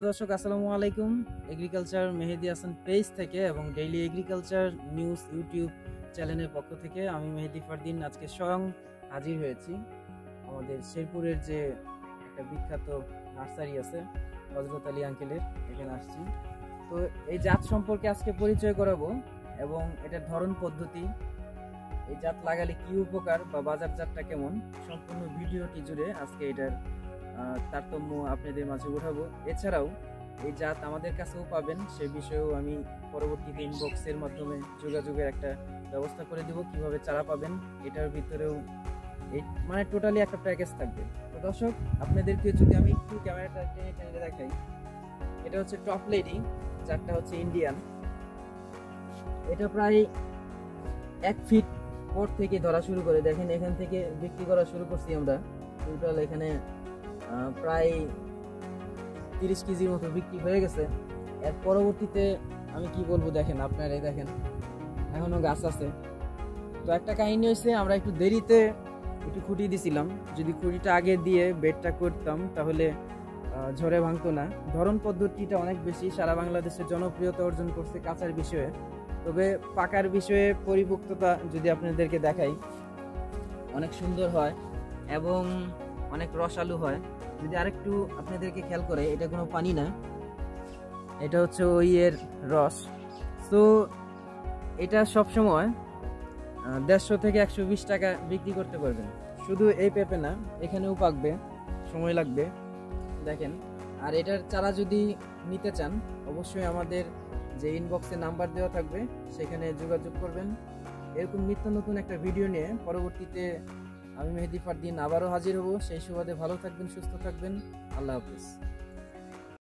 দর্শক আসসালামু আলাইকুম। এগ্রিকালচার মেহেদি হাসান পেজ থেকে এবং ডেইলি এগ্রিকালচার নিউজ ইউটিউব চ্যানেলের পক্ষ থেকে আমি মেহেদি ফারদিন আজকে স্বয়ং হাজির হয়েছি আমাদের শেরপুরের যে একটা বিখ্যাত নার্সারি আছে হজরত আলী আঙ্কেলের, এখানে আসছি। তো এই জাত সম্পর্কে আজকে পরিচয় করাবো এবং এটার ধরন পদ্ধতি, এই জাত লাগালে কি উপকার বা বাজারজাতটা কেমন, সম্পূর্ণ ভিডিওটি জুড়ে আজকে এটার তারতম্য আপনাদের মাঝে উঠাবো। এছাড়াও এই জাত আমাদের কাছেও পাবেন, সে বিষয়েও আমি পরবর্তীতে ইনবক্সের মাধ্যমে যোগাযোগের একটা ব্যবস্থা করে দিব, কিভাবে চারা পাবেন এটার ভিতরেও এই মানে টোটালি একটা প্যাকেজ থাকবে। তো দর্শক আপনাদেরকে যদি আমি একটু ক্যামেরাটা টেনে টেনে দেখাই, এটা হচ্ছে টপ লেডি, জাতটা হচ্ছে ইন্ডিয়ান। এটা প্রায় 1 ফিট পর থেকে ধরা শুরু করে, দেখেন এখান থেকে বিক্রি করা শুরু করছি আমরা। টোটাল এখানে প্রায় 30 কেজির মতো বিক্রি হয়ে গেছে। এর পরবর্তীতে আমি কি বলবো, দেখেন আপনারাই দেখেন এখনো গাছ আছে। তো একটা কাহিনী হয়েছে, আমরা একটু দেরিতে একটু খুঁটি দিছিলাম, যদি খুঁটিটা আগে দিয়ে বেডটা করতাম তাহলে ঝড়ে ভাঙতো না। ধরন পদ্ধতিটা অনেক বেশি সারা বাংলাদেশে জনপ্রিয়তা অর্জন করছে কাঁচার বিষয়ে। তবে পাকার বিষয়ে পরিপক্কতা যদি আপনাদেরকে দেখাই, অনেক সুন্দর হয় এবং অনেক রসালো হয়। যদি আরেকটু আপনাদেরকে খেয়াল করে, এটা কোনো পানি না, এটা হচ্ছে ওই এর রস। তো এটা সবসময় 150 থেকে 120 টাকা বিক্রি করতে পারবেন। শুধু এই পেঁপে না, এখানেও পাকবে, সময় লাগবে দেখেন। আর এটার চারা যদি নিতে চান অবশ্যই আমাদের যে ইনবক্সে নাম্বার দেওয়া থাকবে সেখানে যোগাযোগ করবেন। এরকম নিত্য নতুন একটা ভিডিও নিয়ে পরবর্তীতে আমি মেহেদি ফারদিন আবারও হাজির হব। সেই সুবাদে ভালো থাকবেন, সুস্থ থাকবেন। আল্লাহ হাফিজ।